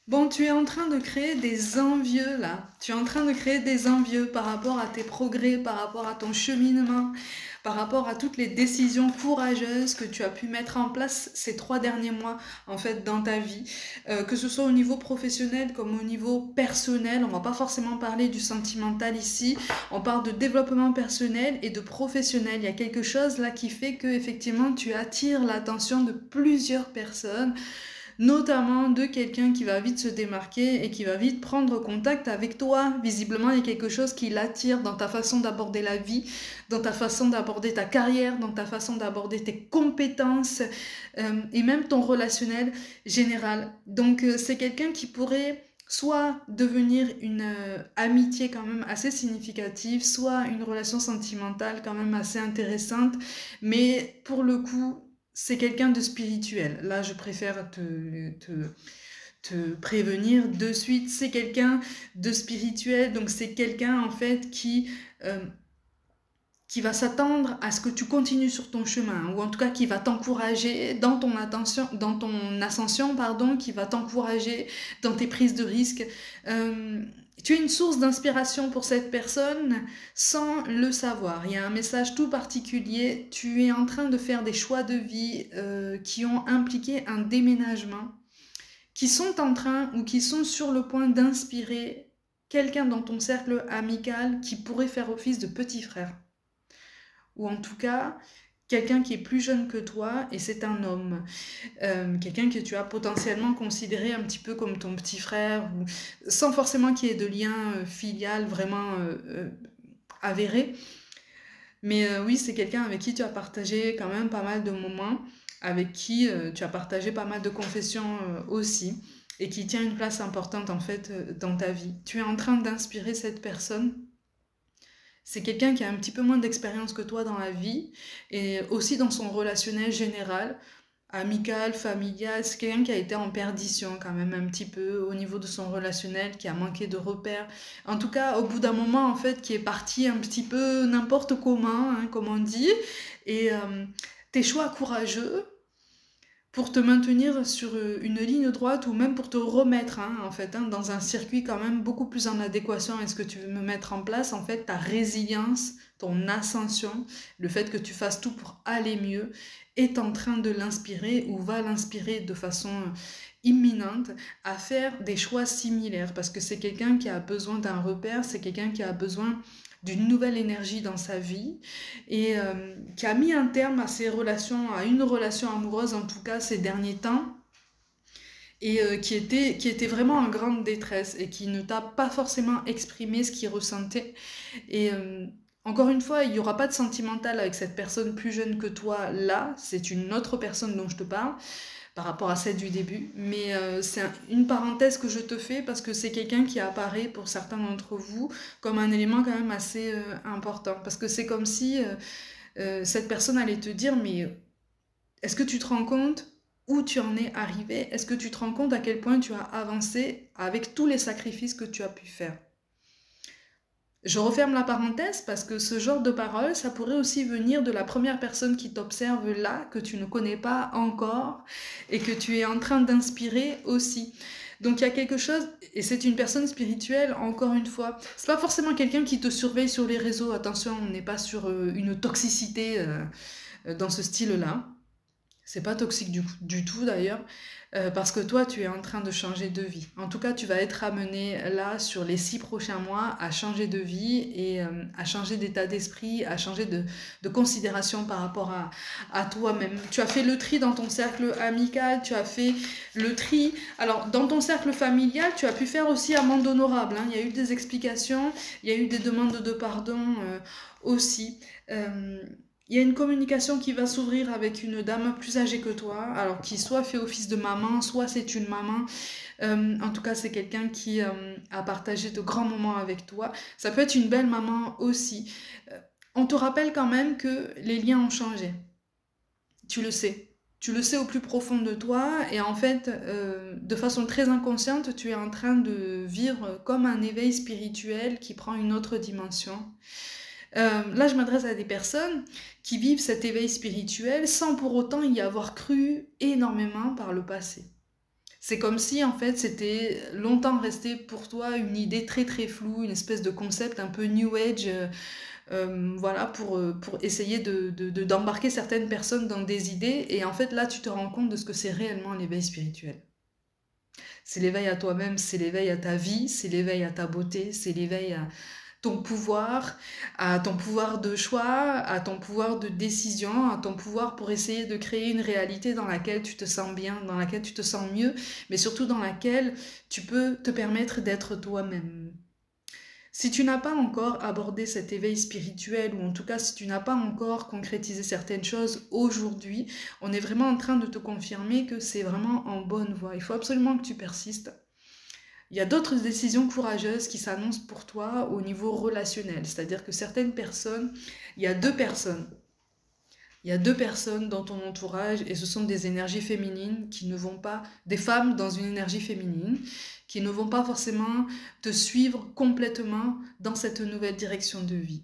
Bon, tu es en train de créer des envieux là. Tu es en train de créer des envieux par rapport à tes progrès, par rapport à ton cheminement, par rapport à toutes les décisions courageuses que tu as pu mettre en place ces 3 derniers mois en fait dans ta vie. Que ce soit au niveau professionnel comme au niveau personnel. On va pas forcément parler du sentimental ici. On parle de développement personnel et de professionnel. Il y a quelque chose là qui fait que effectivement tu attires l'attention de plusieurs personnes, notamment de quelqu'un qui va vite se démarquer et qui va vite prendre contact avec toi. Visiblement, il y a quelque chose qui l'attire dans ta façon d'aborder la vie, dans ta façon d'aborder ta carrière, dans ta façon d'aborder tes compétences et même ton relationnel général. Donc, c'est quelqu'un qui pourrait soit devenir une amitié quand même assez significative, soit une relation sentimentale quand même assez intéressante, mais pour le coup, c'est quelqu'un de spirituel. Là, je préfère te prévenir de suite. C'est quelqu'un de spirituel, donc c'est quelqu'un en fait qui va s'attendre à ce que tu continues sur ton chemin, ou en tout cas qui va t'encourager dans ton ascension, pardon, qui va t'encourager dans tes prises de risques. Tu es une source d'inspiration pour cette personne sans le savoir. Il y a un message tout particulier. Tu es en train de faire des choix de vie qui ont impliqué un déménagement, qui sont en train ou qui sont sur le point d'inspirer quelqu'un dans ton cercle amical qui pourrait faire office de petit frère. Ou en tout cas, quelqu'un qui est plus jeune que toi, et c'est un homme. Quelqu'un que tu as potentiellement considéré un petit peu comme ton petit frère, ou, sans forcément qu'il y ait de lien filial vraiment avéré. Mais oui, c'est quelqu'un avec qui tu as partagé quand même pas mal de moments, avec qui tu as partagé pas mal de confessions aussi, et qui tient une place importante en fait dans ta vie. Tu es en train d'inspirer cette personne. C'est quelqu'un qui a un petit peu moins d'expérience que toi dans la vie et aussi dans son relationnel général, amical, familial. C'est quelqu'un qui a été en perdition quand même un petit peu au niveau de son relationnel, qui a manqué de repères. En tout cas, au bout d'un moment, en fait, qui est parti un petit peu n'importe comment, hein, comme on dit. Et tes choix courageux pour te maintenir sur une ligne droite ou même pour te remettre en fait dans un circuit quand même beaucoup plus en adéquation avec ce que tu veux me mettre en place, en fait ta résilience, ton ascension, le fait que tu fasses tout pour aller mieux est en train de l'inspirer ou va l'inspirer de façon imminente à faire des choix similaires, parce que c'est quelqu'un qui a besoin d'un repère, c'est quelqu'un qui a besoin d'une nouvelle énergie dans sa vie et qui a mis un terme à ses relations, à une relation amoureuse en tout cas ces derniers temps, et qui était vraiment en grande détresse et qui ne t'a pas forcément exprimé ce qu'il ressentait. Et encore une fois, il n'y aura pas de sentimental avec cette personne plus jeune que toi là, c'est une autre personne dont je te parle par rapport à celle du début. Mais c'est une parenthèse que je te fais parce que c'est quelqu'un qui apparaît pour certains d'entre vous comme un élément quand même assez important. Parce que c'est comme si cette personne allait te dire, mais est-ce que tu te rends compte où tu en es arrivé? Est-ce que tu te rends compte à quel point tu as avancé avec tous les sacrifices que tu as pu faire? Je referme la parenthèse parce que ce genre de parole, ça pourrait aussi venir de la première personne qui t'observe là, que tu ne connais pas encore et que tu es en train d'inspirer aussi. Donc il y a quelque chose, et c'est une personne spirituelle, encore une fois. C'est pas forcément quelqu'un qui te surveille sur les réseaux, attention, on n'est pas sur une toxicité dans ce style-là. C'est pas toxique du tout d'ailleurs, parce que toi, tu es en train de changer de vie. En tout cas, tu vas être amené là, sur les 6 prochains mois, à changer de vie et à changer d'état d'esprit, à changer de considération par rapport à toi-même. Tu as fait le tri dans ton cercle amical, tu as fait le tri. Alors, dans ton cercle familial, tu as pu faire aussi amende honorable. Il y a eu des explications, il y a eu des demandes de pardon aussi. Il y a une communication qui va s'ouvrir avec une dame plus âgée que toi, alors qui soit fait office de maman, soit c'est une maman. En tout cas, c'est quelqu'un qui a partagé de grands moments avec toi. Ça peut être une belle maman aussi. On te rappelle quand même que les liens ont changé. Tu le sais. Tu le sais au plus profond de toi et en fait, de façon très inconsciente, tu es en train de vivre comme un éveil spirituel qui prend une autre dimension. Là, je m'adresse à des personnes qui vivent cet éveil spirituel sans pour autant y avoir cru énormément par le passé. C'est comme si en fait c'était longtemps resté pour toi une idée très très floue, une espèce de concept un peu New Age, voilà, pour essayer d'embarquer certaines personnes dans des idées. Et en fait là tu te rends compte de ce que c'est réellement l'éveil spirituel. C'est l'éveil à toi-même, c'est l'éveil à ta vie, c'est l'éveil à ta beauté, c'est l'éveil à ton pouvoir de choix, à ton pouvoir de décision, à ton pouvoir pour essayer de créer une réalité dans laquelle tu te sens bien, dans laquelle tu te sens mieux, mais surtout dans laquelle tu peux te permettre d'être toi-même. Si tu n'as pas encore abordé cet éveil spirituel, ou en tout cas si tu n'as pas encore concrétisé certaines choses aujourd'hui, on est vraiment en train de te confirmer que c'est vraiment en bonne voie. Il faut absolument que tu persistes. Il y a d'autres décisions courageuses qui s'annoncent pour toi au niveau relationnel. C'est-à-dire que certaines personnes, il y a deux personnes. Il y a deux personnes dans ton entourage et ce sont des énergies féminines qui ne vont pas, des femmes dans une énergie féminine, qui ne vont pas forcément te suivre complètement dans cette nouvelle direction de vie.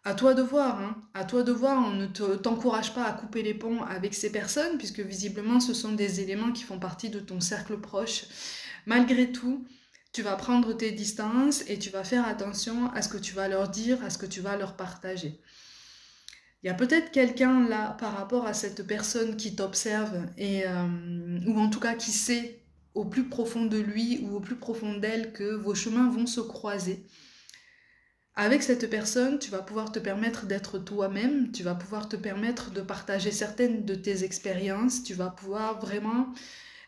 À toi de voir, hein. À toi de voir, on ne t'encourage pas à couper les ponts avec ces personnes, puisque visiblement ce sont des éléments qui font partie de ton cercle proche. Malgré tout, tu vas prendre tes distances et tu vas faire attention à ce que tu vas leur dire, à ce que tu vas leur partager. Il y a peut-être quelqu'un là, par rapport à cette personne qui t'observe, ou en tout cas qui sait au plus profond de lui ou au plus profond d'elle que vos chemins vont se croiser. Avec cette personne, tu vas pouvoir te permettre d'être toi-même, tu vas pouvoir te permettre de partager certaines de tes expériences, tu vas pouvoir vraiment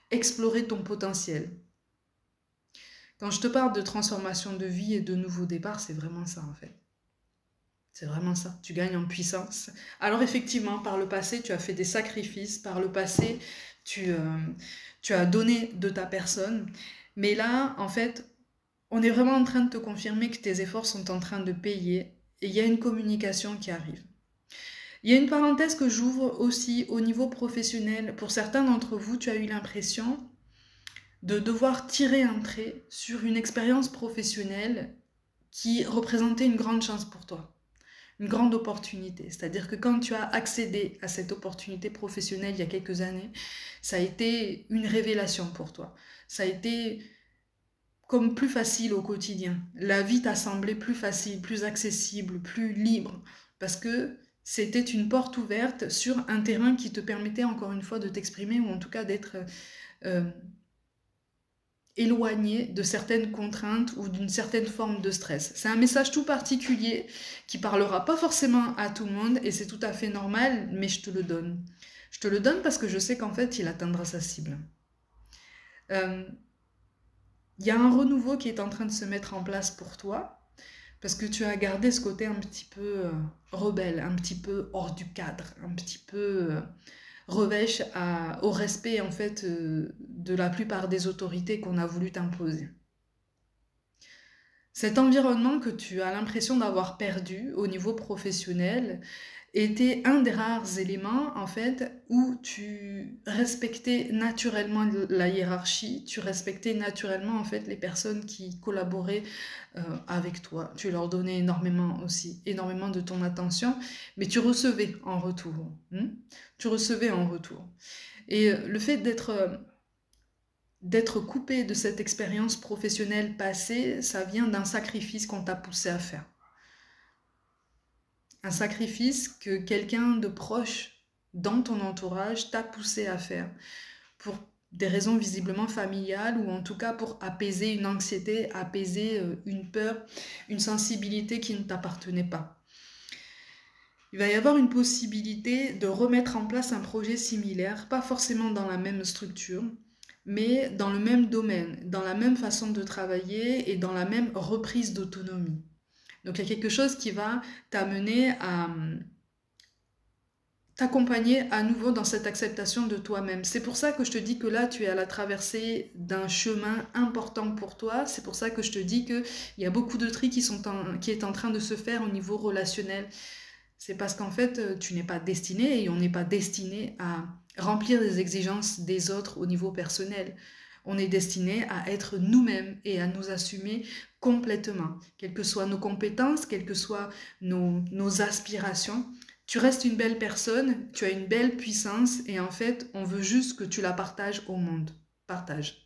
explorer ton potentiel. Quand je te parle de transformation de vie et de nouveau départ, c'est vraiment ça en fait. C'est vraiment ça, tu gagnes en puissance. Alors effectivement, par le passé, tu as fait des sacrifices, par le passé, tu as donné de ta personne, mais là, en fait, on est vraiment en train de te confirmer que tes efforts sont en train de payer et il y a une communication qui arrive. Il y a une parenthèse que j'ouvre aussi au niveau professionnel. Pour certains d'entre vous, tu as eu l'impression de devoir tirer un trait sur une expérience professionnelle qui représentait une grande chance pour toi, une grande opportunité. C'est-à-dire que quand tu as accédé à cette opportunité professionnelle il y a quelques années, ça a été une révélation pour toi. Ça a été comme plus facile au quotidien. La vie t'a semblé plus facile, plus accessible, plus libre, parce que c'était une porte ouverte sur un terrain qui te permettait encore une fois de t'exprimer, ou en tout cas d'être éloigné de certaines contraintes ou d'une certaine forme de stress. C'est un message tout particulier qui parlera pas forcément à tout le monde, et c'est tout à fait normal, mais je te le donne. Je te le donne parce que je sais qu'en fait, il atteindra sa cible. Il y a un renouveau qui est en train de se mettre en place pour toi, parce que tu as gardé ce côté un petit peu rebelle, un petit peu hors du cadre, un petit peu revêche au respect en fait de la plupart des autorités qu'on a voulu t'imposer. Cet environnement que tu as l'impression d'avoir perdu au niveau professionnel était un des rares éléments en fait où tu respectais naturellement la hiérarchie, tu respectais naturellement en fait les personnes qui collaboraient avec toi, tu leur donnais énormément aussi, énormément de ton attention, mais tu recevais en retour, tu recevais en retour. Et le fait d'être coupé de cette expérience professionnelle passée, ça vient d'un sacrifice qu'on t'a poussé à faire. Un sacrifice que quelqu'un de proche dans ton entourage t'a poussé à faire pour des raisons visiblement familiales, ou en tout cas pour apaiser une anxiété, apaiser une peur, une sensibilité qui ne t'appartenait pas. Il va y avoir une possibilité de remettre en place un projet similaire, pas forcément dans la même structure, mais dans le même domaine, dans la même façon de travailler et dans la même reprise d'autonomie. Donc il y a quelque chose qui va t'amener à t'accompagner à nouveau dans cette acceptation de toi-même. C'est pour ça que je te dis que là, tu es à la traversée d'un chemin important pour toi. C'est pour ça que je te dis qu'il y a beaucoup de tri qui est en train de se faire au niveau relationnel. C'est parce qu'en fait, tu n'es pas destiné, et on n'est pas destiné à remplir les exigences des autres au niveau personnel. On est destiné à être nous-mêmes et à nous assumer complètement, quelles que soient nos compétences, quelles que soient nos aspirations. Tu restes une belle personne, tu as une belle puissance, et en fait, on veut juste que tu la partages au monde. partage.